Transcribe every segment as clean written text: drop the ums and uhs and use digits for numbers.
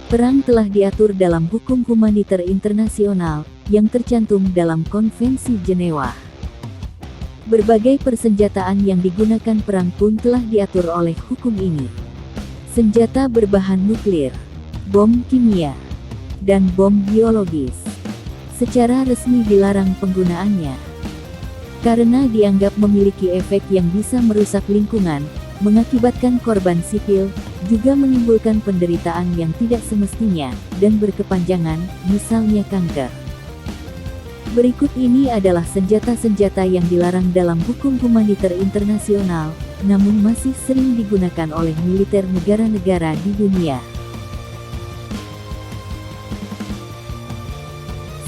Perang telah diatur dalam hukum humaniter internasional, yang tercantum dalam Konvensi Jenewa. Berbagai persenjataan yang digunakan perang pun telah diatur oleh hukum ini. Senjata berbahan nuklir, bom kimia, dan bom biologis secara resmi dilarang penggunaannya, karena dianggap memiliki efek yang bisa merusak lingkungan, mengakibatkan korban sipil, juga menimbulkan penderitaan yang tidak semestinya, dan berkepanjangan, misalnya kanker. Berikut ini adalah senjata-senjata yang dilarang dalam hukum humaniter internasional, namun masih sering digunakan oleh militer negara-negara di dunia.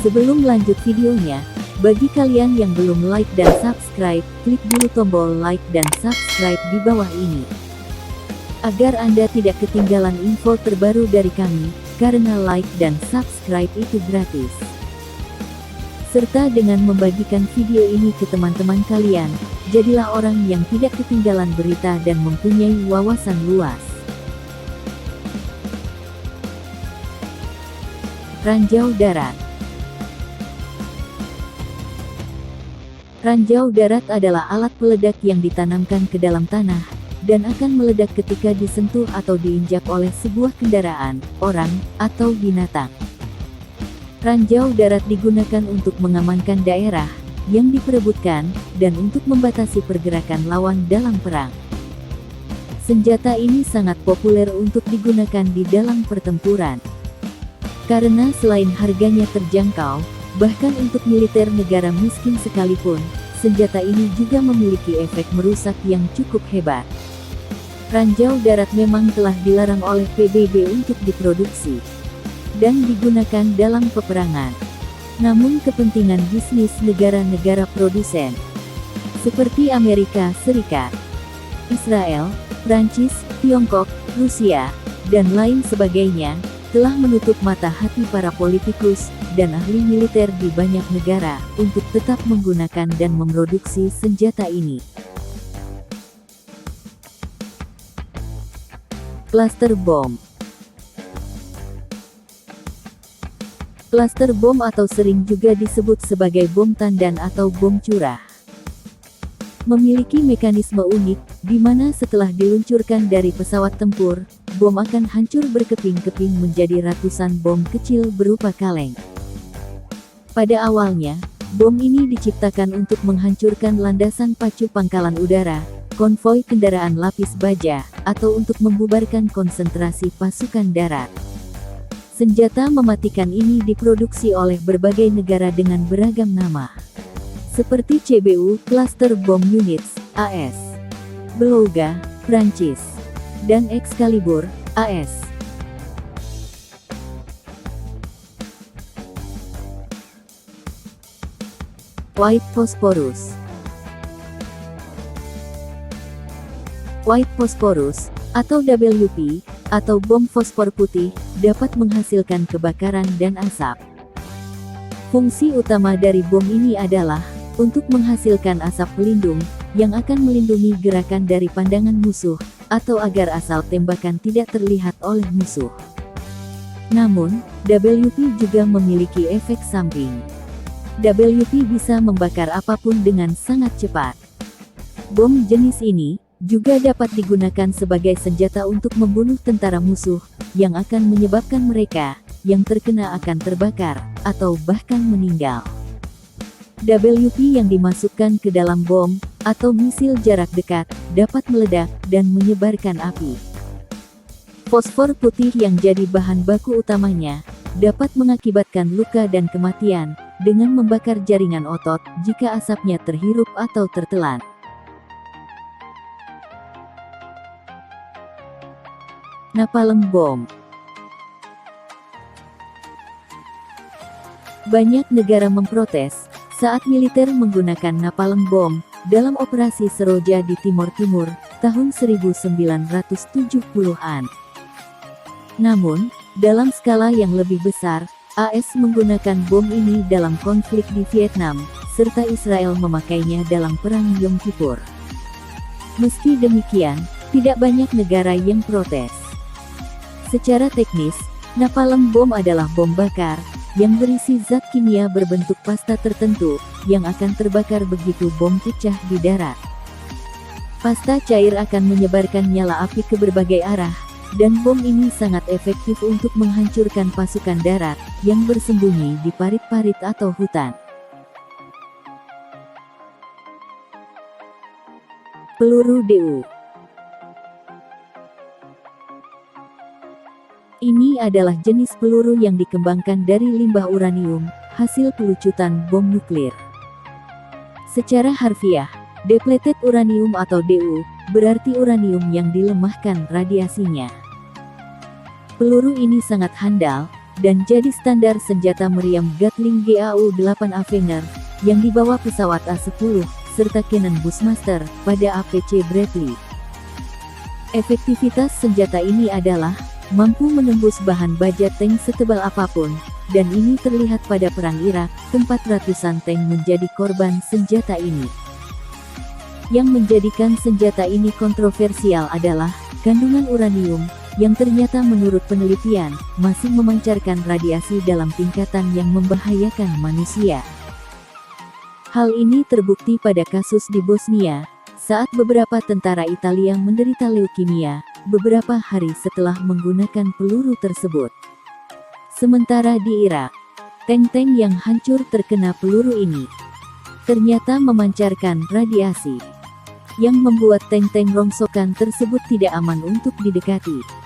Sebelum lanjut videonya, bagi kalian yang belum like dan subscribe, klik dulu tombol like dan subscribe di bawah ini, agar Anda tidak ketinggalan info terbaru dari kami, karena like dan subscribe itu gratis. Serta dengan membagikan video ini ke teman-teman kalian, jadilah orang yang tidak ketinggalan berita dan mempunyai wawasan luas. Ranjau darat. Ranjau darat adalah alat peledak yang ditanamkan ke dalam tanah, dan akan meledak ketika disentuh atau diinjak oleh sebuah kendaraan, orang, atau binatang. Ranjau darat digunakan untuk mengamankan daerah yang diperebutkan, dan untuk membatasi pergerakan lawan dalam perang. Senjata ini sangat populer untuk digunakan di dalam pertempuran, karena selain harganya terjangkau, bahkan untuk militer negara miskin sekalipun, senjata ini juga memiliki efek merusak yang cukup hebat. Ranjau darat memang telah dilarang oleh PBB untuk diproduksi dan digunakan dalam peperangan. Namun kepentingan bisnis negara-negara produsen, seperti Amerika Serikat, Israel, Prancis, Tiongkok, Rusia, dan lain sebagainya, telah menutup mata hati para politikus dan ahli militer di banyak negara untuk tetap menggunakan dan memproduksi senjata ini. Cluster bom. Cluster bom atau sering juga disebut sebagai bom tandan atau bom curah, memiliki mekanisme unik, di mana setelah diluncurkan dari pesawat tempur, bom akan hancur berkeping-keping menjadi ratusan bom kecil berupa kaleng. Pada awalnya, bom ini diciptakan untuk menghancurkan landasan pacu pangkalan udara, konvoi kendaraan lapis baja, atau untuk membubarkan konsentrasi pasukan darat. Senjata mematikan ini diproduksi oleh berbagai negara dengan beragam nama, seperti CBU, Cluster Bomb Units, AS, Belouga, Prancis, dan Excalibur, AS. White Phosphorus. White Phosphorus, atau WP, atau bom fosfor putih, dapat menghasilkan kebakaran dan asap. Fungsi utama dari bom ini adalah untuk menghasilkan asap pelindung, yang akan melindungi gerakan dari pandangan musuh, atau agar asal tembakan tidak terlihat oleh musuh. Namun, WP juga memiliki efek samping. WP bisa membakar apapun dengan sangat cepat. Bom jenis ini juga dapat digunakan sebagai senjata untuk membunuh tentara musuh, yang akan menyebabkan mereka yang terkena akan terbakar, atau bahkan meninggal. WP yang dimasukkan ke dalam bom, atau misil jarak dekat, dapat meledak, dan menyebarkan api. Fosfor putih yang jadi bahan baku utamanya, dapat mengakibatkan luka dan kematian, dengan membakar jaringan otot, jika asapnya terhirup atau tertelan. Napalm bom. Banyak negara memprotes saat militer menggunakan napalm bom dalam operasi Seroja di Timor Timur tahun 1970-an. Namun, dalam skala yang lebih besar, AS menggunakan bom ini dalam konflik di Vietnam, serta Israel memakainya dalam Perang Yom Kippur. Meski demikian, tidak banyak negara yang protes. Secara teknis, Napalm bom adalah bom bakar yang berisi zat kimia berbentuk pasta tertentu yang akan terbakar begitu bom pecah di darat. Pasta cair akan menyebarkan nyala api ke berbagai arah, dan bom ini sangat efektif untuk menghancurkan pasukan darat yang bersembunyi di parit-parit atau hutan. Peluru DU. Ini adalah jenis peluru yang dikembangkan dari limbah uranium, hasil pelucutan bom nuklir. Secara harfiah, depleted uranium atau DU, berarti uranium yang dilemahkan radiasinya. Peluru ini sangat handal, dan jadi standar senjata meriam Gatling GAU-8 Avenger, yang dibawa pesawat A-10, serta Cannon Bushmaster, pada APC Bradley. Efektivitas senjata ini adalah mampu menembus bahan baja tank setebal apapun, dan ini terlihat pada Perang Irak, tempat ratusan tank menjadi korban senjata ini. Yang menjadikan senjata ini kontroversial adalah kandungan uranium, yang ternyata menurut penelitian, masih memancarkan radiasi dalam tingkatan yang membahayakan manusia. Hal ini terbukti pada kasus di Bosnia, saat beberapa tentara Italia menderita leukemia, beberapa hari setelah menggunakan peluru tersebut. Sementara di Irak, tank-tank yang hancur terkena peluru ini ternyata memancarkan radiasi, yang membuat tank-tank rongsokan tersebut tidak aman untuk didekati.